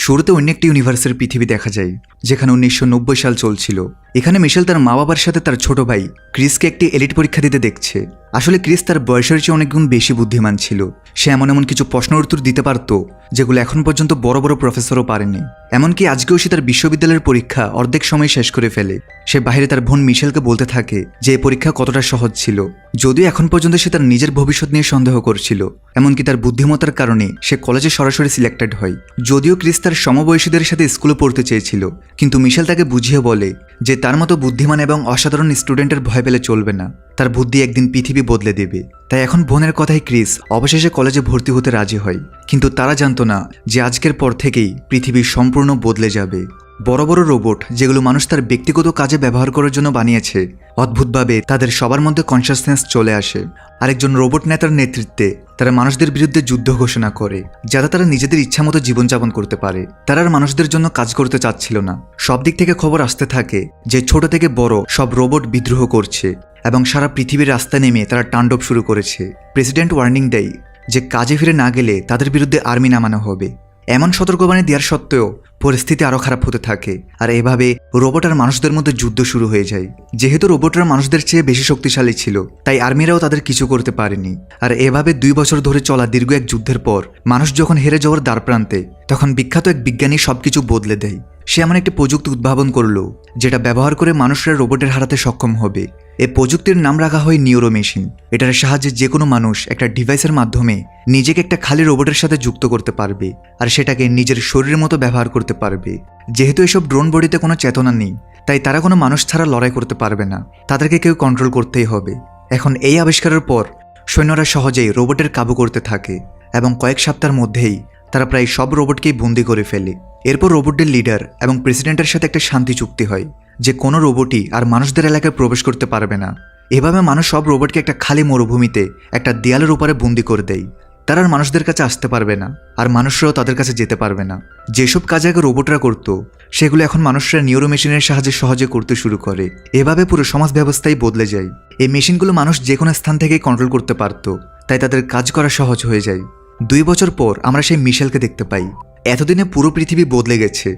শুরুতে অন্য একটি ইউনিভার্সের পৃথিবী দেখা যায়, যেখানে 1990 সাল চলছিল। এখানে মিশেল তার মা বাবার সাথে তার ছোট ভাই ক্রিসকে একটি এলিট পরীক্ষা দিতে দেখছে। আসলে ক্রিস তার বয়সের চেয়ে অনেক গুণ বেশি বুদ্ধিমান ছিল। সে এমন এমন কিছু প্রশ্নের উত্তর দিতে পারত যেগুলো এখন পর্যন্ত বড় বড় প্রফেসরও পারেনি। এমনকি আজকেও সে তার বিশ্ববিদ্যালয়ের পরীক্ষা অর্ধেক সময় শেষ করে ফেলে। সে বাইরে তার বোন মিশেলকে বলতে থাকে যে এই পরীক্ষা কতটা সহজ ছিল, যদিও এখন পর্যন্ত সে তার নিজের ভবিষ্যৎ নিয়ে সন্দেহ করছিল। এমনকি তার বুদ্ধিমত্তার কারণে সে কলেজে সরাসরি সিলেক্টেড হয়। যদিও ক্রিস তার সমবয়সীদের সাথে স্কুলে পড়তে চেয়েছিল, কিন্তু মিশেল তাকে বুঝিয়ে বলে যে তার মতো বুদ্ধিমান এবং অসাধারণ স্টুডেন্টের ভয় পেলে চলবে না, তার বুদ্ধি একদিন পৃথিবী বদলে দেবে। তাই এখন বোনের কথাই ক্রিস অবশেষে কলেজে ভর্তি হতে রাজি হয়। কিন্তু তারা জানতো না যে আজকের পর থেকেই পৃথিবী সম্পূর্ণ বদলে যাবে। বড় বড় রোবট, যেগুলো মানুষ তার ব্যক্তিগত কাজে ব্যবহার করার জন্য বানিয়েছে, অদ্ভুতভাবে তাদের সবার মধ্যে কনসাসনেস চলে আসে। আরেকজন রোবট নেতার নেতৃত্বে তারা মানুষদের বিরুদ্ধে যুদ্ধ ঘোষণা করে, যাতে তারা নিজেদের ইচ্ছামতো জীবনযাপন করতে পারে। তারা আর মানুষদের জন্য কাজ করতে চাচ্ছিল না। সব দিক থেকে খবর আসতে থাকে যে ছোট থেকে বড় সব রোবট বিদ্রোহ করছে এবং সারা পৃথিবীর রাস্তায় নেমে তারা তাণ্ডব শুরু করেছে। প্রেসিডেন্ট ওয়ার্নিং দেয় যে কাজে ফিরে না গেলে তাদের বিরুদ্ধে আর্মি নামানো হবে। এমন সতর্কবাণী দেওয়ার সত্ত্বেও পরিস্থিতি আরও খারাপ হতে থাকে, আর এভাবে রোবট আর মানুষদের মধ্যে যুদ্ধ শুরু হয়ে যায়। যেহেতু রোবটরা মানুষদের চেয়ে বেশি শক্তিশালী ছিল, তাই আর্মিরাও তাদের কিছু করতে পারেনি। আর এভাবে 2 বছর ধরে চলা দীর্ঘ এক যুদ্ধের পর মানুষ যখন হেরে যাওয়ার দ্বারপ্রান্তে, তখন বিখ্যাত এক বিজ্ঞানী সবকিছু বদলে দেয়। সে এমন একটি প্রযুক্তি উদ্ভাবন করলো যেটা ব্যবহার করে মানুষরা রোবটের হারাতে সক্ষম হবে। এই প্রযুক্তির নাম রাখা হয় নিউরো মেশিন। এটার সাহায্যে যে কোনো মানুষ একটা ডিভাইসের মাধ্যমে নিজেকে একটা খালি রোবটের সাথে যুক্ত করতে পারবে, আর সেটাকে নিজের শরীরের মতো ব্যবহার করতে পারবে। যেহেতু এসব ড্রোন বডিতে কোনো চেতনা নেই, তাই তারা কোনো মানুষ ছাড়া লড়াই করতে পারবে না। তাদেরকে কেউ কন্ট্রোল করতেই হবে। এখন এই আবিষ্কারের পর সৈন্যরা সহজেই রোবটের কাবু করতে থাকে এবং কয়েক সপ্তাহের মধ্যেই তারা প্রায় সব রোবটকেই বন্দি করে ফেলে। এরপর রোবটদের লিডার এবং প্রেসিডেন্টের সাথে একটা শান্তি চুক্তি হয় যে কোনো রোবটই আর মানুষদের এলাকায় প্রবেশ করতে পারবে না। এভাবে মানুষ সব রোবটকে একটা খালি মরুভূমিতে একটা দেয়ালের উপরে বন্দি করে দেয়। তারা আর মানুষদের কাছে আসতে পারবে না, আর মানুষরাও তাদের কাছে যেতে পারবে না। যেসব কাজ আগে রোবটরা করতো, সেগুলো এখন মানুষরা নিউরো মেশিনের সাহায্যে সহজে করতে শুরু করে। এভাবে পুরো সমাজ ব্যবস্থাই বদলে যায়। এই মেশিনগুলো মানুষ যে কোনো স্থান থেকেই কন্ট্রোল করতে পারত, তাই তাদের কাজ করা সহজ হয়ে যায়। 2 বছর পর আমরা সেই মিশেলকে দেখতে পাই। এতদিনে পুরো পৃথিবী বদলে গেছে।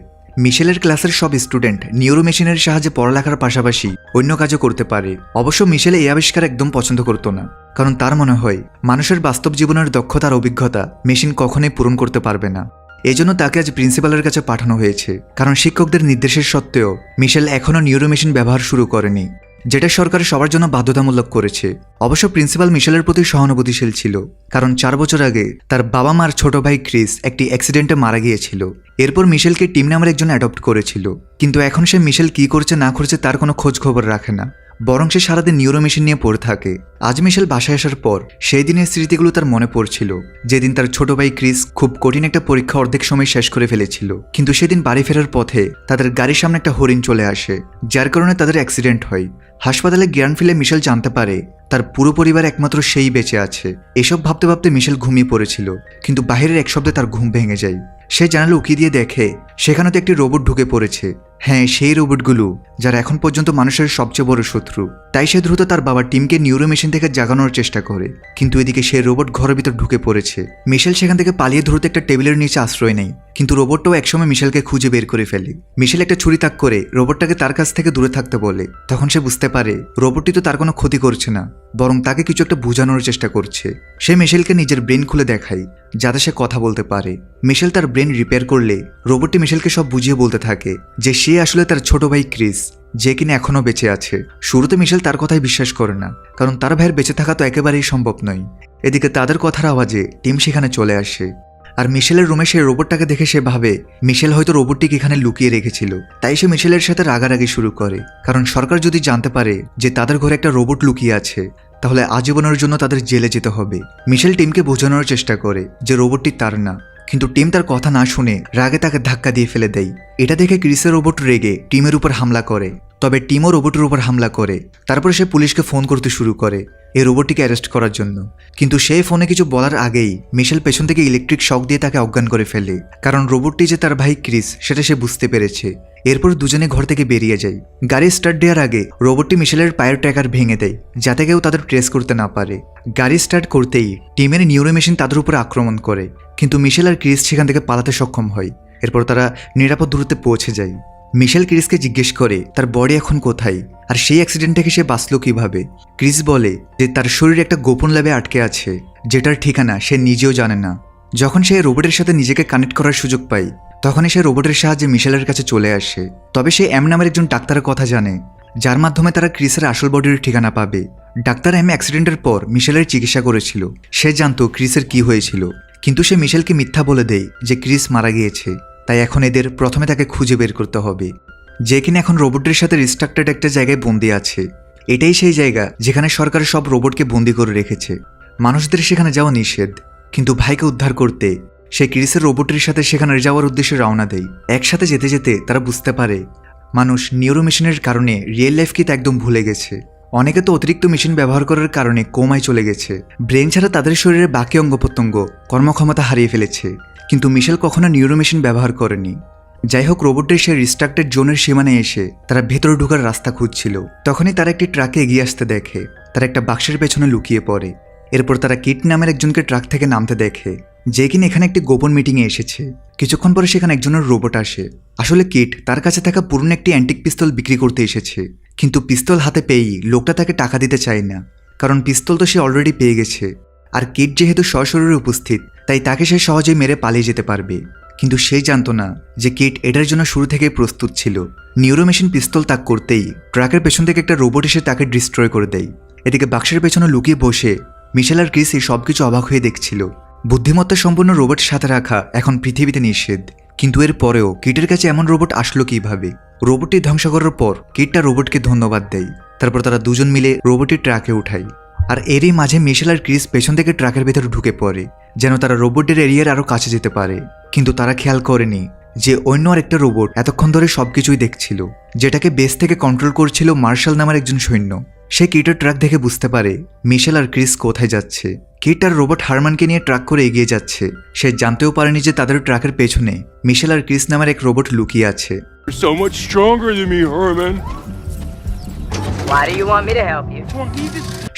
মিশেলের ক্লাসের সব স্টুডেন্ট নিউরো মেশিনের সাহায্যে পড়ালেখার পাশাপাশি অন্য কাজও করতে পারে। অবশ্য মিশেল এই আবিষ্কার একদম পছন্দ করত না, কারণ তার মনে হয় মানুষের বাস্তব জীবনের দক্ষতা আর অভিজ্ঞতা মেশিন কখনোই পূরণ করতে পারবে না। এজন্য তাকে আজ প্রিন্সিপালের কাছে পাঠানো হয়েছে, কারণ শিক্ষকদের নির্দেশের সত্ত্বেও মিশেল এখনও নিউরো মেশিন ব্যবহার শুরু করেনি, যেটা সরকার সবার জন্য বাধ্যতামূলক করেছে। অবশ্য প্রিন্সিপাল মিশেলের প্রতি সহানুভূতিশীল ছিল, কারণ 4 বছর আগে তার বাবা মার ছোট ভাই ক্রিস একটি অ্যাক্সিডেন্টে মারা গিয়েছিল। এরপর মিশেলকে টিম নামের একজন অ্যাডপ্ট করেছিল, কিন্তু এখন সে মিশেল কি করছে না করছে তার কোনো খোঁজ খবর রাখে না, বরং সে সারাদিন নিউরো মেশিন নিয়ে পড়ে থাকে। আজ মিশেল বাসায় আসার পর সেই দিনের স্মৃতিগুলো তার মনে পড়ছিল, যেদিন তার ছোট ভাই ক্রিস খুব কঠিন একটা পরীক্ষা অর্ধেক সময় শেষ করে ফেলেছিল। কিন্তু সেদিন বাড়ি ফেরার পথে তাদের গাড়ির সামনে একটা হরিণ চলে আসে, যার কারণে তাদের অ্যাক্সিডেন্ট হয়। হাসপাতালে জ্ঞান ফিরে মিশেল জানতে পারে তার পুরো পরিবার একমাত্র সেই বেঁচে আছে। এসব ভাবতে ভাবতে মিশেল ঘুমিয়ে পড়েছিল, কিন্তু বাহিরের এক শব্দে তার ঘুম ভেঙে যায়। সে জানালা উকি দিয়ে দেখে সেখানে তো একটি রোবট ঢুকে পড়েছে। হ্যাঁ, সেই রোবটগুলো যারা এখন পর্যন্ত মানুষের সবচেয়ে বড় শত্রু। তাই সে দ্রুত তার বাবার টিমকে নিউরো মেশিন থেকে জাগানোর চেষ্টা করে, কিন্তু এদিকে সেই রোবট ঘরের ভিতর ঢুকে পড়েছে। মিশেল সেখান থেকে পালিয়ে দ্রুত একটা টেবিলের নিচে আশ্রয় নেয়, কিন্তু রোবটটাও একসময় মিশেলকে খুঁজে বের করে ফেলে। মিশেল একটা ছুরি তাক করে রোবটটাকে তার কাছ থেকে দূরে থাকতে বলে। তখন সে বুঝতে পারে রোবটটি তো তার কোনো ক্ষতি করছে না, বরং তাকে কিছু একটা বোঝানোর চেষ্টা করছে। সে মিশেলকে নিজের ব্রেন খুলে দেখায় যাতে সে কথা বলতে পারে। মিশেল তার ব্রেন রিপেয়ার করলে রোবটটি মিশেলকে সব বুঝিয়ে বলতে থাকে যে সে আসলে তার ছোট ভাই ক্রিস, যে কিনা এখনো বেঁচে আছে। শুরুতে মিশেল তার কথাই বিশ্বাস করে না, কারণ তার ভাইয়ের বেঁচে থাকা তো একেবারেই সম্ভব নয়। এদিকে তাদের কথার আওয়াজে টিম সেখানে চলে আসে, আর মিশেলের রুমে সেই রোবটটাকে দেখে সে ভাবে মিশেল হয়তো রোবটটিকে এখানে লুকিয়ে রেখেছিল। তাই সে মিশেলের সাথে রাগারাগি শুরু করে, কারণ সরকার যদি জানতে পারে যে তাদের ঘরে একটা রোবট লুকিয়ে আছে, তাহলে আজীবনের জন্য তাদের জেলে যেতে হবে। মিশেল টিমকে বোঝানোর চেষ্টা করে যে রোবটটি তার না, কিন্তু টিম তার কথা না শুনে রাগে তাকে ধাক্কা দিয়ে ফেলে দেয়। এটা দেখে ক্রিসের রোবট রেগে টিমের উপর হামলা করে, তবে টিমও রোবটের উপর হামলা করে। তারপরে সে পুলিশকে ফোন করতে শুরু করে এই রোবটটিকে অ্যারেস্ট করার জন্য। কিন্তু সেই ফোনে কিছু বলার আগেই মিশেল পেছন থেকে ইলেকট্রিক শক দিয়ে তাকে অজ্ঞান করে ফেলে, কারণ রোবটটি যে তার ভাই ক্রিস সেটা সে বুঝতে পেরেছে। এরপর দুজনে ঘর থেকে বেরিয়ে যায়। গাড়ি স্টার্ট দেওয়ার আগে রোবটটি মিশেলের পায়ের ট্র্যাকার ভেঙে দেয়, যাতে কেউ তাদের ট্রেস করতে না পারে। গাড়ি স্টার্ট করতেই টিমের নিউরো মেশিন তাদের উপর আক্রমণ করে, কিন্তু মিশেল আর ক্রিস সেখান থেকে পালাতে সক্ষম হয়। এরপর তারা নিরাপদ দূরত্বে পৌঁছে যায়। মিশেল ক্রিসকে জিজ্ঞেস করে তার বডি এখন কোথায় আর সেই অ্যাক্সিডেন্ট থেকে সে বাঁচল কিভাবে। ক্রিস বলে যে তার শরীর একটা গোপন ল্যাবে আটকে আছে, যেটার ঠিকানা সে নিজেও জানে না। যখন সে রোবটের সাথে নিজেকে কানেক্ট করার সুযোগ পায়, তখনই সে রোবটের সাহায্যে মিশেলের কাছে চলে আসে। তবে সে এম নামের একজন ডাক্তারের কথা জানে, যার মাধ্যমে তারা ক্রিসের আসল বডির ঠিকানা পাবে। ডাক্তার এম অ্যাক্সিডেন্টের পর মিশেলের চিকিৎসা করেছিল। সে জানতো ক্রিসের কি হয়েছিল, কিন্তু সে মিশেলকে মিথ্যা বলে দেয় যে ক্রিস মারা গিয়েছে। তাই এখন এদের প্রথমে তাকে খুঁজে বের করতে হবে, যে কিনা এখন রোবটের সাথে রিস্ট্রাক্টেড একটা জায়গায় বন্দি আছে। এটাই সেই জায়গা যেখানে সরকার সব রোবটকে বন্দি করে রেখেছে। মানুষদের সেখানে যাওয়া নিষেধ, কিন্তু ভাইকে উদ্ধার করতে সে ক্রিসের রোবটের সাথে সেখানে যাওয়ার উদ্দেশ্যে রওনা দেয়। একসাথে যেতে যেতে তারা বুঝতে পারে মানুষ নিউরো মেশিনের কারণে রিয়েল লাইফকে তো একদম ভুলে গেছে। অনেকে তো অতিরিক্ত মেশিন ব্যবহার করার কারণে কোমায় চলে গেছে। ব্রেন ছাড়া তাদের শরীরের বাকি অঙ্গ প্রত্যঙ্গ কর্মক্ষমতা হারিয়ে ফেলেছে। কিন্তু মিশেল কখনো নিউরো মেশিন ব্যবহার করেনি। যাই হোক, রোবটের সে রিস্ট্রাক্টেড জোনের সীমানায় এসে তারা ভেতরে ঢোকার রাস্তা খুঁজছিল। তখনই তারা একটি ট্রাকে এগিয়ে আসতে দেখে। তারা একটা বাক্সের পেছনে লুকিয়ে পড়ে। এরপর তারা কিট নামের একজনকে ট্রাক থেকে নামতে দেখে, যে কিনা এখানে একটি গোপন মিটিংয়ে এসেছে। কিছুক্ষণ পরে সেখানে একজনের রোবট আসে। আসলে কিট তার কাছে থাকা পুরনো একটি অ্যান্টিক পিস্তল বিক্রি করতে এসেছে, কিন্তু পিস্তল হাতে পেয়েই লোকটা তাকে টাকা দিতে চায় না, কারণ পিস্তল তো সে অলরেডি পেয়ে গেছে। আর কিট যেহেতু সশরীরে উপস্থিত, তাই তাকে সে সহজেই মেরে পালিয়ে যেতে পারবে। কিন্তু সে জানতো না যে কিট এটার জন্য শুরু থেকেই প্রস্তুত ছিল। নিউরো মেশিন পিস্তল তাক করতেই ট্রাকের পেছন থেকে একটা রোবট এসে তাকে ডিস্ট্রয় করে দেয়। এদিকে বাক্সের পেছনে লুকিয়ে বসে মিশেল আর ক্রিস এই সবকিছু অবাক হয়ে দেখছিল। বুদ্ধিমত্তা সম্পন্ন রোবট সাথে রাখা এখন পৃথিবীতে নিষেধ, কিন্তু এর পরেও কিটের কাছে এমন রোবট আসলো কিভাবে? রোবটটি ধ্বংস করার পর কিটটা রোবটকে ধন্যবাদ দেয়। তারপর তারা দুজন মিলে রোবটটি ট্রাকে উঠায়। আর এরই মাঝে মিশেল আর ক্রিস পেছন থেকে ট্রাকের ভেতরে ঢুকে পড়ে, যেন তারা রোবটের এরিয়ার আরও কাছে যেতে পারে। কিন্তু তারা খেয়াল করেনি যে অন্য আরেকটা রোবট এতক্ষণ ধরে সবকিছুই দেখছিল, যেটাকে বেস থেকে কন্ট্রোল করছিল মার্শাল নামের একজন সৈন্য। সে কিটের ট্রাক দেখে বুঝতে পারে মিশেল আর ক্রিস কোথায় যাচ্ছে। কিট আর রোবট হারমানকে নিয়ে ট্রাক করে এগিয়ে যাচ্ছে। সে জানতেও পারেনি যে তাদের ট্রাকের পেছনে মিশেল আর ক্রিস নামের এক রোবট লুকিয়ে আছে। You're so much stronger than me, Herman. Why do you want me to help you?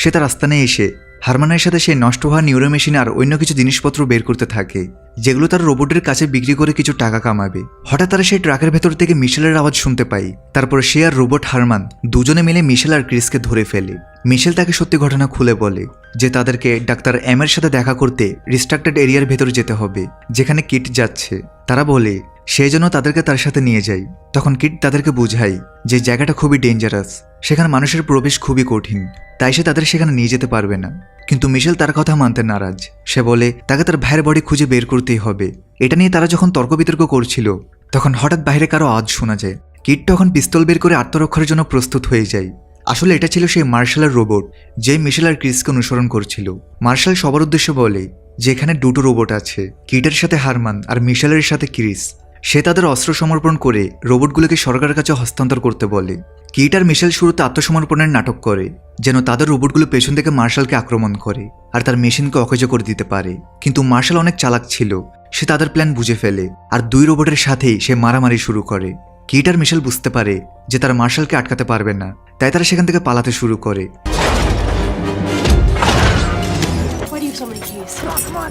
সে তার আস্তানে এসে হারমানের সাথে সে নষ্ট হওয়া নিউরো মেশিন আর অন্য কিছু জিনিসপত্র বের করতে থাকে, যেগুলো তার রোবটের কাছে বিক্রি করে কিছু টাকা কামাবে। হঠাৎ তারা সেই ট্রাকের ভেতর থেকে মিশেলের আওয়াজ শুনতে পায়। তারপর সে আর রোবট হারমান দুজনে মিলে মিশেল আর ক্রিসকে ধরে ফেলে। মিশেল তাকে সত্যি ঘটনা খুলে বলে যে তাদেরকে ডাক্তার এম এর সাথে দেখা করতে রিস্ট্রাক্টেড এরিয়ার ভেতর যেতে হবে, যেখানে কিট যাচ্ছে। তারা বলে সেই জন্য তাদেরকে তার সাথে নিয়ে যায়। তখন কিট তাদেরকে বোঝায় যে জায়গাটা খুবই ডেঞ্জারাস, সেখানে মানুষের প্রবেশ খুবই কঠিন, তাই সে তাদের সেখানে নিয়ে যেতে পারবে না। কিন্তু মিশেল তার কথা মানতে নারাজ। সে বলে তাকে তার ভাইয়ের বডি খুঁজে বের করতেই হবে। এটা নিয়ে তারা যখন তর্ক বিতর্ক করছিল, তখন হঠাৎ বাইরে কারো আওয়াজ শোনা যায়। কিট তখন পিস্তল বের করে আত্মরক্ষার জন্য প্রস্তুত হয়ে যায়। আসলে এটা ছিল সেই মার্শালের রোবট, যে মিশেল আর ক্রিসকে অনুসরণ করছিল। মার্শাল সবার উদ্দেশ্যে বলে যে এখানে দুটো রোবট আছে, কিটের সাথে হারমান আর মিশেলের সাথে ক্রিস। সে তাদের অস্ত্র সমর্পণ করে রোবটগুলোকে সরকারের কাছে হস্তান্তর করতে বলে। কিট আর মিশেল শুরুতে আত্মসমর্পণের নাটক করে, যেন তাদের রোবটগুলো পেছন থেকে মার্শালকে আক্রমণ করে আর তার মেশিনকে অকেজো করে দিতে পারে। কিন্তু মার্শাল অনেক চালাক ছিল, সে তাদের প্ল্যান বুঝে ফেলে আর দুই রোবটের সাথেই সে মারামারি শুরু করে। কিট আর মিশেল বুঝতে পারে যে তারা মার্শালকে আটকাতে পারবে না, তাই তারা সেখান থেকে পালাতে শুরু করে।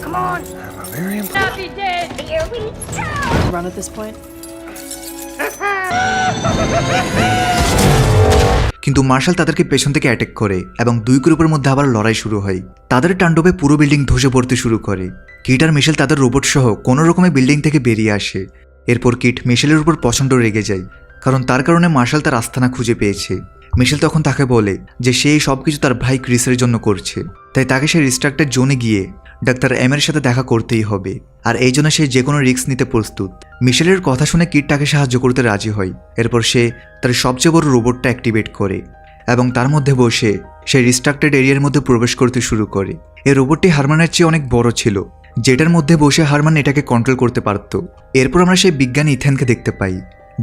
Come on. Not be dead. Here we go. Run at this point. কিন্তু মার্শাল তাদেরকে পেছন থেকে অ্যাটাক করে এবং দুই গ্রুপের মধ্যে আবার লড়াই শুরু হয়। তাদের তাণ্ডবে পুরো বিল্ডিং ধসে পড়তে শুরু করে। কিট আর মিশেল তাদের রোবট সহ কোনো রকমে বিল্ডিং থেকে বেরিয়ে আসে। এরপর কিট মিশেলের উপর প্রচণ্ড রেগে যায়, কারণ তার কারণে মার্শাল তার আস্তানা খুঁজে পেয়েছে। মিশেল তখন তাকে বলে যে সে এই সবকিছু তার ভাই ক্রিসের জন্য করছে, তাই তাকে সে রিস্ট্রাক্টেড জোনে গিয়ে ডাক্তার এম এর সাথে দেখা করতেই হবে, আর এই জন্য সে যে কোনো রিস্ক নিতে প্রস্তুত। মিশেলের কথা শুনে কিট তাকে সাহায্য করতে রাজি হয়। এরপর সে তার সবচেয়ে বড় রোবটটা অ্যাক্টিভেট করে এবং তার মধ্যে বসে সে রিস্ট্রাক্টেড এরিয়ার মধ্যে প্রবেশ করতে শুরু করে। এই রোবটটি হারমানের চেয়ে অনেক বড় ছিল, যেটার মধ্যে বসে হারমান এটাকে কন্ট্রোল করতে পারত। এরপর আমরা সেই বিজ্ঞানী ইথেনকে দেখতে পাই,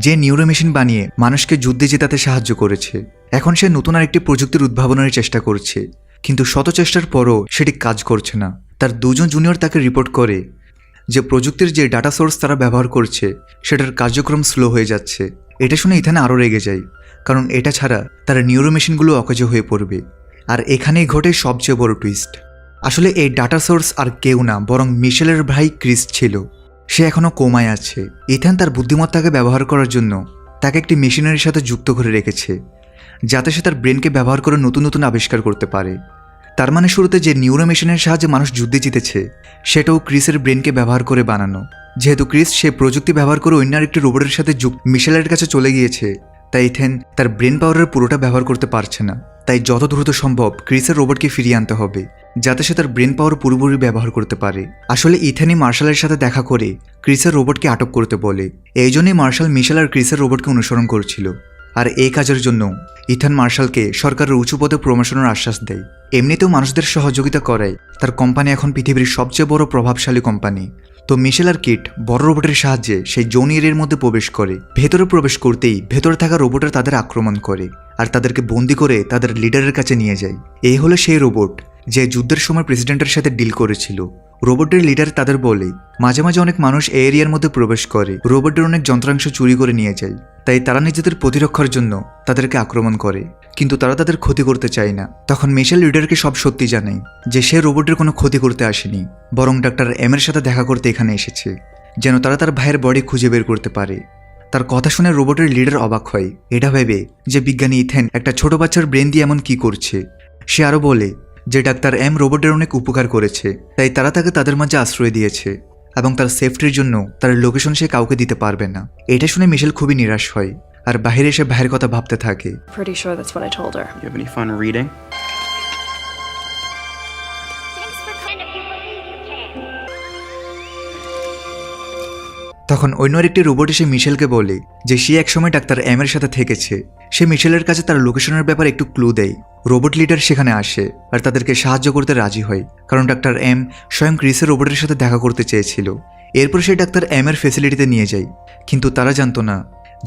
যে নিউরো মেশিন বানিয়ে মানুষকে যুদ্ধে জেতাতে সাহায্য করেছে। এখন সে নতুন আরেকটি প্রযুক্তির উদ্ভাবনের চেষ্টা করছে, কিন্তু শত চেষ্টার পরও সেটি কাজ করছে না। তার দুজন জুনিয়র তাকে রিপোর্ট করে যে প্রযুক্তির যে ডাটা সোর্স তারা ব্যবহার করছে সেটার কার্যক্রম স্লো হয়ে যাচ্ছে। এটা শুনে ইথান আরও রেগে যায়, কারণ এটা ছাড়া তার নিউরো মেশিনগুলো অকেজো হয়ে পড়বে। আর এখানেই ঘটে সবচেয়ে বড় টুইস্ট। আসলে এই ডাটা সোর্স আর কেউ না, বরং মিশেলের ভাই ক্রিস ছিল। সে এখনও কোমায় আছে। ইথান তার বুদ্ধিমত্তাকে ব্যবহার করার জন্য তাকে একটি মেশিনারির সাথে যুক্ত করে রেখেছে, যাতে সে তার ব্রেনকে ব্যবহার করে নতুন নতুন আবিষ্কার করতে পারে। তার মানে শুরুতে যে নিউরো মেশিনের সাহায্যে মানুষ যুদ্ধে জিতেছে, সেটাও ক্রিসের ব্রেনকে ব্যবহার করে বানানো। যেহেতু ক্রিস সে প্রযুক্তি ব্যবহার করে অন্য আরেকটি রোবটের সাথে মিশেলের কাছে চলে গিয়েছে, তাই ইথেন তার ব্রেন পাওয়ারের পুরোটা ব্যবহার করতে পারছে না। তাই যত দ্রুত সম্ভব ক্রিসের রোবটকে ফিরিয়ে আনতে হবে, যাতে সে তার ব্রেন পাওয়ার পুরোপুরি ব্যবহার করতে পারে। আসলে ইথেনই মার্শালের সাথে দেখা করে ক্রিসের রোবটকে আটক করতে বলে। এই জন্যই মার্শাল মিশেল আর ক্রিসের রোবটকে অনুসরণ করছিল। আর এই কাজের জন্য ইথান মার্শালকে সরকারের উঁচু পদে প্রমোশনের আশ্বাস দেয়। এমনিতেও মানুষদের সহযোগিতা করায় তার কোম্পানি এখন পৃথিবীর সবচেয়ে বড় প্রভাবশালী কোম্পানি। তো মিশেল আর কিট বড় রোবটের সাহায্যে সেই জোন এরিয়ার মধ্যে প্রবেশ করে। ভেতরে প্রবেশ করতেই ভেতরে থাকা রোবটরা তাদের আক্রমণ করে আর তাদেরকে বন্দি করে তাদের লিডারের কাছে নিয়ে যায়। এই হলো সেই রোবট যে যুদ্ধের সময় প্রেসিডেন্টের সাথে ডিল করেছিল। রোবটের লিডার তাদের বলে মাঝে মাঝে অনেক মানুষ এই এরিয়ার মধ্যে প্রবেশ করে, রোবটের অনেক যন্ত্রাংশ চুরি করে নিয়ে যায়। তাই তারা নিজেদের প্রতিরক্ষার জন্য তাদেরকে আক্রমণ করে, কিন্তু তারা তাদের ক্ষতি করতে চায় না। তখন মিশেল লিডারকে সব সত্যি জানায় যে সে রোবটের কোনো ক্ষতি করতে আসেনি, বরং ডাক্তার এম এর সাথে দেখা করতে এখানে এসেছে, যেন তারা তার ভাইয়ের বডি খুঁজে বের করতে পারে। তার কথা শুনে রোবটের লিডার অবাক হয়, এটা ভেবে যে বিজ্ঞানী ইথেন একটা ছোট বাচ্চার ব্রেন দিয়ে এমন কি করছে। সে আরও বলে যে ডাক্তার এম রোবটের অনেক উপকার করেছে, তাই তারা তাকে তাদের মাঝে আশ্রয় দিয়েছে এবং তার সেফটির জন্য তার লোকেশন সে কাউকে দিতে পারবে না। এটা শুনে মিশেল খুবই নিরাশ হয় আর বাইরে এসে ভাইয়ের কথা ভাবতে থাকে। Pretty sure that's what I told her. You have any fun reading? Thanks for kind of people you can. তখন অন্য আরেকটি রোবট এসে মিশেলকে বলে যে সে একসময় ডাক্তার এম এর সাথে থেকেছে। সে মিশেলের কাছে তার লোকেশনের ব্যাপারে একটু ক্লু দেয়। রোবট লিডার সেখানে আসে আর তাদেরকে সাহায্য করতে রাজি হয়, কারণ ডাক্তার এম স্বয়ং ক্রিসের রোবটের সাথে দেখা করতে চেয়েছিল। এরপর সে ডাক্তার এম এর ফ্যাসিলিটিতে নিয়ে যায়, কিন্তু তারা জানতো না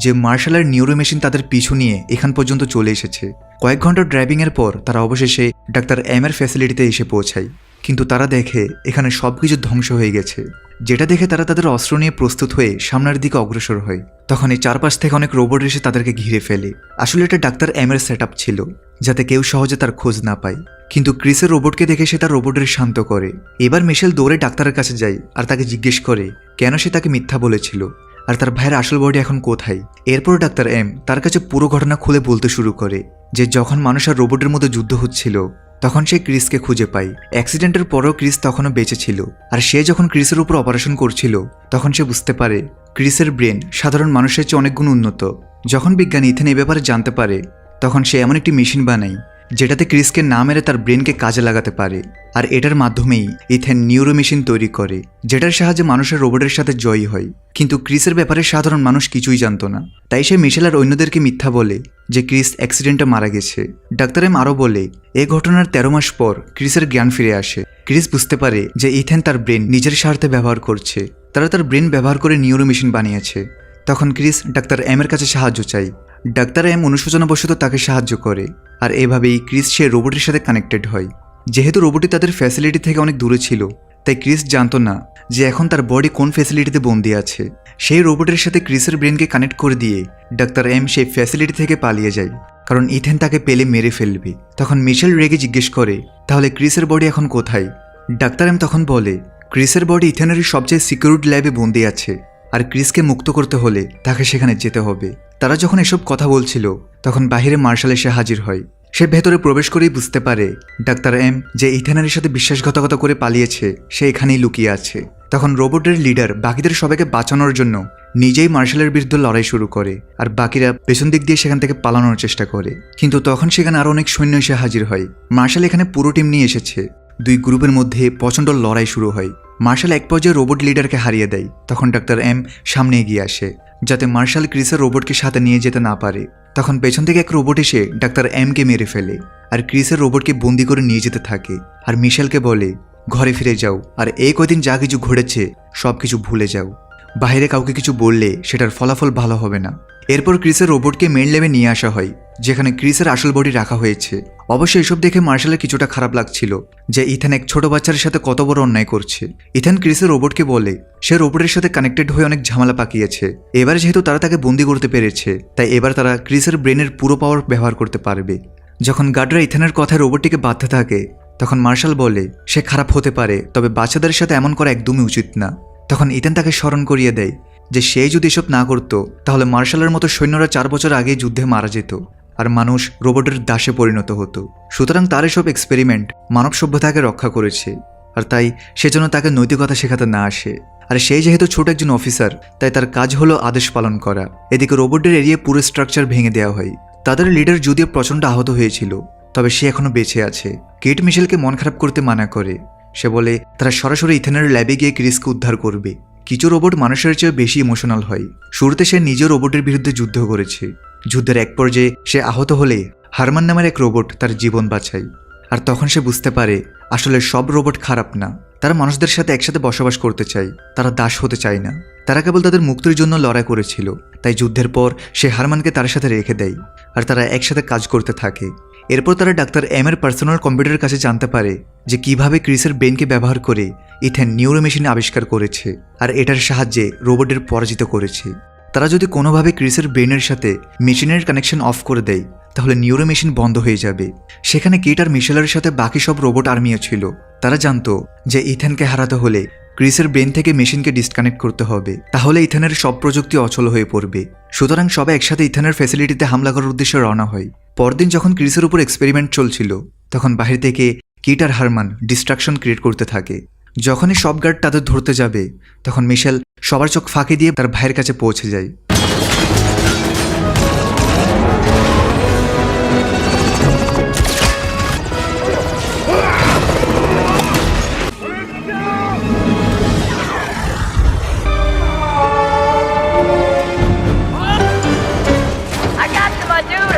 যে মার্শালের নিউরো মেশিন তাদের পিছু নিয়ে এখান পর্যন্ত চলে এসেছে। কয়েক ঘন্টার ড্রাইভিংয়ের পর তারা অবশেষে ডাক্তার এম এর ফ্যাসিলিটিতে এসে পৌঁছায়, কিন্তু তারা দেখে এখানে সবকিছু ধ্বংস হয়ে গেছে। যেটা দেখে তারা তাদের অস্ত্র নিয়ে প্রস্তুত হয়ে সামনের দিকে অগ্রসর হয়। তখন এই চারপাশ থেকে অনেক রোবট এসে তাদেরকে ঘিরে ফেলে। আসলে এটা ডাক্তার এম এর সেট ছিল, যাতে কেউ সহজে তার খোঁজ না পায়। কিন্তু ক্রিসের রোবটকে দেখে সে তার রোবটের শান্ত করে। এবার মিশেল দৌড়ে ডাক্তারের কাছে যায় আর তাকে জিজ্ঞেস করে কেন সে তাকে মিথ্যা বলেছিল আর তার ভাইয়ের আসল বডি এখন কোথায়। এরপর ডাক্তার এম তার কাছে পুরো ঘটনা খুলে বলতে শুরু করে যে যখন মানুষ আর রোবটের মধ্যে যুদ্ধ হচ্ছিল, তখন সে ক্রিসকে খুঁজে পায়। অ্যাক্সিডেন্টের পরেও ক্রিস তখনও বেঁচে ছিল, আর সে যখন ক্রিসের উপর অপারেশন করছিল তখন সে বুঝতে পারে ক্রিসের ব্রেন সাধারণ মানুষের চেয়ে অনেক গুণ উন্নত। যখন বিজ্ঞানী ইথেন এই ব্যাপারে জানতে পারে, তখন সে এমন একটি মেশিন বানায় যেটাতে ক্রিসকে না মেরে তার ব্রেনকে কাজে লাগাতে পারে। আর এটার মাধ্যমেই ইথেন নিউরো মেশিন তৈরি করে, যেটার সাহায্যে মানুষের রোবটের সাথে জয়ী হয়। কিন্তু ক্রিসের ব্যাপারে সাধারণ মানুষ কিছুই জানতো না, তাই সে মিশেল আর অন্যদেরকে মিথ্যা বলে যে ক্রিস অ্যাক্সিডেন্টে মারা গেছে। ডাক্তার এম আরও বলে এ ঘটনার 13 মাস পর ক্রিসের জ্ঞান ফিরে আসে। ক্রিস বুঝতে পারে যে ইথেন তার ব্রেন নিজের স্বার্থে ব্যবহার করছে, তারা তার ব্রেন ব্যবহার করে নিউরো মেশিন বানিয়েছে। তখন ক্রিস ডাক্তার এম এর কাছে সাহায্য চায়। ডাক্তার এম অনুশোচনাবশত তাকে সাহায্য করে, আর এভাবেই ক্রিস সে রোবটের সাথে কানেক্টেড হয়। যেহেতু রোবটটি তাদের ফ্যাসিলিটি থেকে অনেক দূরে ছিল, তাই ক্রিস জানতো না যে এখন তার বডি কোন ফ্যাসিলিটিতে বন্দি আছে। সেই রোবটের সাথে ক্রিসের ব্রেনকে কানেক্ট করে দিয়ে ডাক্তার এম সেই ফ্যাসিলিটি থেকে পালিয়ে যায়, কারণ ইথেন তাকে পেলে মেরে ফেলবে। তখন মিশেল রেগে জিজ্ঞেস করে তাহলে ক্রিসের বডি এখন কোথায়। ডাক্তার এম তখন বলে ক্রিসের বডি ইথেনেরই সবচেয়ে সিকিউরড ল্যাবে বন্দি আছে, আর ক্রিসকে মুক্ত করতে হলে তাকে সেখানে যেতে হবে। তারা যখন এসব কথা বলছিল, তখন বাহিরে মার্শাল এসে হাজির হয়। সে ভেতরে প্রবেশ করেই বুঝতে পারে ডাক্তার এম যে ইথেনারের সাথে বিশ্বাসঘাতকতা করে পালিয়েছে সে এখানেই লুকিয়ে আছে। তখন রোবটের লিডার বাকিদের সবাইকে বাঁচানোর জন্য নিজেই মার্শালের বিরুদ্ধে লড়াই শুরু করে, আর বাকিরা পেছন দিক দিয়ে সেখান থেকে পালানোর চেষ্টা করে। কিন্তু তখন সেখানে আরও অনেক সৈন্য এসে হাজির হয়। মার্শাল এখানে পুরো টিম নিয়ে এসেছে। দুই গ্রুপের মধ্যে প্রচণ্ড লড়াই শুরু হয়। মার্শাল এক পর্যায়ে রোবট লিডারকে হারিয়ে দেয়। তখন ডাক্তার এম সামনে এগিয়ে আসে যাতে মার্শাল ক্রিসের রোবটকে সাথে নিয়ে যেতে না পারে। তখন পেছন থেকে এক রোবট এসে ডাক্তার এমকে মেরে ফেলে আর ক্রিসের রোবটকে বন্দি করে নিয়ে যেতে থাকে। আর মিশেলকে বলে ঘরে ফিরে যাও, আর এই কয়দিন যা কিছু ঘটেছে সব কিছু ভুলে যাও। বাইরে কাউকে কিছু বললে সেটার ফলাফল ভালো হবে না। এরপর ক্রিসের রোবটকে মেইন ল্যাবে নিয়ে আসা হয়, যেখানে ক্রিসের আসল বডি রাখা হয়েছে। অবশ্য এসব দেখে মার্শালের কিছুটা খারাপ লাগছিল যে ইথান এক ছোট বাচ্চার সাথে কত বড় অন্যায় করছে। ইথান ক্রিসের রোবটকে বলে সে রোবটের সাথে কানেক্টেড হয়ে অনেক ঝামেলা পাকিয়েছে। এবার যেহেতু তারা তাকে বন্দি করতে পেরেছে, তাই এবার তারা ক্রিসের ব্রেনের পুরো পাওয়ার ব্যবহার করতে পারবে। যখন গার্ডরা ইথানের কথায় রোবটটিকে বাধ্য থাকে, তখন মার্শাল বলে সে খারাপ হতে পারে, তবে বাচ্চাদের সাথে এমন করা একদমই উচিত না। তখন ইথেন তাকে স্মরণ করিয়ে দেয় যে সে যদি এসব না করতো তাহলে মার্শালের মতো সৈন্যরা 4 বছর আগে যুদ্ধে মারা যেত আর মানুষ রোবটের দাসে পরিণত হতো। সুতরাং তার এসব এক্সপেরিমেন্ট মানব সভ্যতাকে রক্ষা করেছে, আর তাই সেজন্য তাকে নৈতিকতা শেখাতে না আসে। আর সেই যেহেতু ছোট একজন অফিসার, তাই তার কাজ হলো আদেশ পালন করা। এদিকে রোবটদের এরিয়ে পুরো স্ট্রাকচার ভেঙে দেওয়া হয়। তাদের লিডার যদিও প্রচণ্ড আহত হয়েছিল, তবে সে এখনো বেঁচে আছে। কেট মিশেলকে মন খারাপ করতে মানা করে। সে বলে তারা সরাসরি ইথেনের ল্যাবে গিয়ে ক্রিসকে উদ্ধার করবে। কিছু রোবট মানুষের চেয়ে বেশি ইমোশনাল হয়। শুরুতে সে নিজেও রোবটের বিরুদ্ধে যুদ্ধ করেছে। যুদ্ধের এক পর্যায়ে সে আহত হলে হারমান নামের এক রোবট তার জীবন বাঁচায়। আর তখন সে বুঝতে পারে আসলে সব রোবট খারাপ না, তারা মানুষদের সাথে একসাথে বসবাস করতে চায়, তারা দাস হতে চায় না। তারা কেবল তাদের মুক্তির জন্য লড়াই করেছিল। তাই যুদ্ধের পর সে হারমানকে তার সাথে রেখে দেয়, আর তারা একসাথে কাজ করতে থাকে। এরপর তারা ডাক্তার এম এর পার্সোনাল কম্পিউটারের কাছে জানতে পারে যে কিভাবে ক্রিসের ব্রেনকে ব্যবহার করে ইথেন নিউরো মেশিন আবিষ্কার করেছে, আর এটার সাহায্যে রোবটের পরাজিত করেছে। তারা যদি কোনোভাবে ক্রিসের ব্রেনের সাথে মেশিনের কানেকশন অফ করে দেয় তাহলে নিউরো মেশিন বন্ধ হয়ে যাবে। সেখানে কিট আর মিশেলের সাথে বাকি সব রোবট আর্মিও ছিল। তারা জানতো যে ইথেনকে হারাতে হলে ক্রিসের ব্রেন থেকে মেশিনকে ডিসকানেক্ট করতে হবে, তাহলে ইথেনের সব প্রযুক্তি অচল হয়ে পড়বে। সুতরাং সবাই একসাথে ইথেনের ফ্যাসিলিটিতে হামলা করার উদ্দেশ্যে রওনা হয়। পরদিন যখন ক্রিসের উপর এক্সপেরিমেন্ট চলছিল, তখন বাহির থেকে কিট আর হারমান ডিস্ট্রাকশন ক্রিয়েট করতে থাকে। যখনই সব গার্ড তাদের ধরতে যাবে, তখন মিশেল সবার চোখ ফাঁকি দিয়ে তার ভাইয়ের কাছে পৌঁছে যায়। I got you, my dude.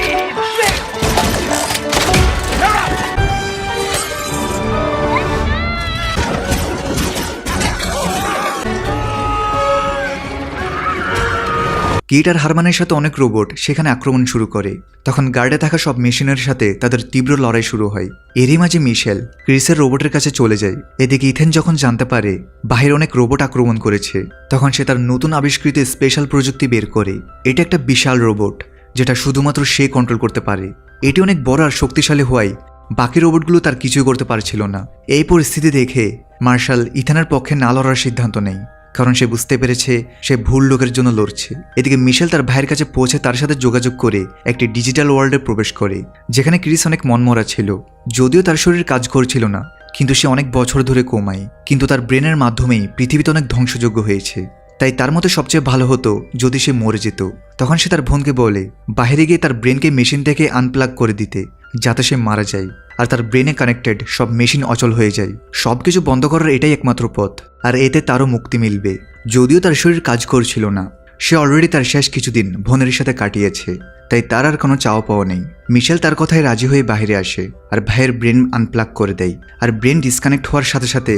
Kit আর হারমানের সাথে অনেক রোবট সেখানে আক্রমণ শুরু করে। তখন গার্ডে থাকা সব মেশিনের সাথে তাদের তীব্র লড়াই শুরু হয়। এরই মাঝে মিশেল ক্রিসের রোবটের কাছে চলে যায়। এদিকে ইথেন যখন জানতে পারে বাহির অনেক রোবট আক্রমণ করেছে, তখন সে তার নতুন আবিষ্কৃত স্পেশাল প্রযুক্তি বের করে। এটা একটা বিশাল রোবট যেটা শুধুমাত্র সে কন্ট্রোল করতে পারে। এটি অনেক বড় আর শক্তিশালী হওয়ায় বাকি রোবটগুলো তার কিছুই করতে পারছিল না। এই পরিস্থিতি দেখে মার্শাল ইথেনের পক্ষে না লড়ার সিদ্ধান্ত নেয়, কারণ সে বুঝতে পেরেছে সে ভুল লোকের জন্য লড়ছে। এদিকে মিশেল তার ভাইয়ের কাছে পৌঁছে তার সাথে যোগাযোগ করে একটি ডিজিটাল ওয়ার্ল্ডে প্রবেশ করে, যেখানে ক্রিস অনেক মনমরা ছিল। যদিও তার শরীর কাজ করছিল না, কিন্তু সে অনেক বছর ধরে কোমায়। কিন্তু তার ব্রেনের মাধ্যমেই পৃথিবীতে অনেক ধ্বংসযোগ্য হয়েছে। তাই তার মতে সবচেয়ে ভালো হতো যদি সে মরে যেত। তখন সে তার বোনকে বলে বাইরে গিয়ে তার ব্রেনকে মেশিন থেকে আনপ্লাগ করে দিতে, যাতে সে মারা যায় আর তার ব্রেনে কানেক্টেড সব মেশিন অচল হয়ে যায়। সবকিছু বন্ধ করার এটাই একমাত্র পথ, আর এতে তারও মুক্তি মিলবে। যদিও তার শরীর কাজ করছিল না, সে অলরেডি তার শেষ কিছুদিন বোনের সাথে কাটিয়েছে, তাই তার আর কোনো চাওয়া পাওয়া নেই। মিশেল তার কথায় রাজি হয়ে বাইরে আসে আর ভাইয়ের ব্রেন আনপ্লাগ করে দেয়। আর ব্রেন ডিসকানেক্ট হওয়ার সাথে সাথে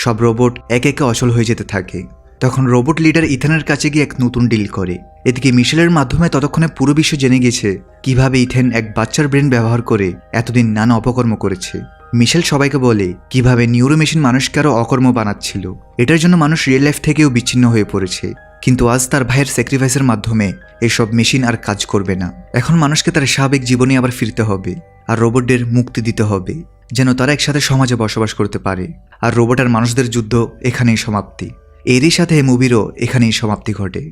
সব রোবট একে একে অচল হয়ে যেতে থাকে। তখন রোবট লিডার ইথেনের কাছে গিয়ে এক নতুন ডিল করে। এদিকে মিশেলের মাধ্যমে ততক্ষণে পুরো বিশ্ব জেনে গেছে কিভাবে ইথেন এক বাচ্চার ব্রেন ব্যবহার করে এতদিন নানা অপকর্ম করেছে। মিশেল সবাইকে বলে কিভাবে নিউরো মেশিন মানুষকে আরও অকর্ম বানাচ্ছিল। এটার জন্য মানুষ রিয়েল লাইফ থেকেও বিচ্ছিন্ন হয়ে পড়েছে। কিন্তু আজ তার ভাইয়ের স্যাক্রিফাইসের মাধ্যমে এসব মেশিন আর কাজ করবে না। এখন মানুষকে তার স্বাভাবিক জীবনে আবার ফিরতে হবে, আর রোবটদের মুক্তি দিতে হবে, যেন তারা একসাথে সমাজে বসবাস করতে পারে। আর রোবট আর মানুষদের যুদ্ধ এখানেই সমাপ্তি। এরই সাথে মুভিরও এখানেই সমাপ্তি ঘটে।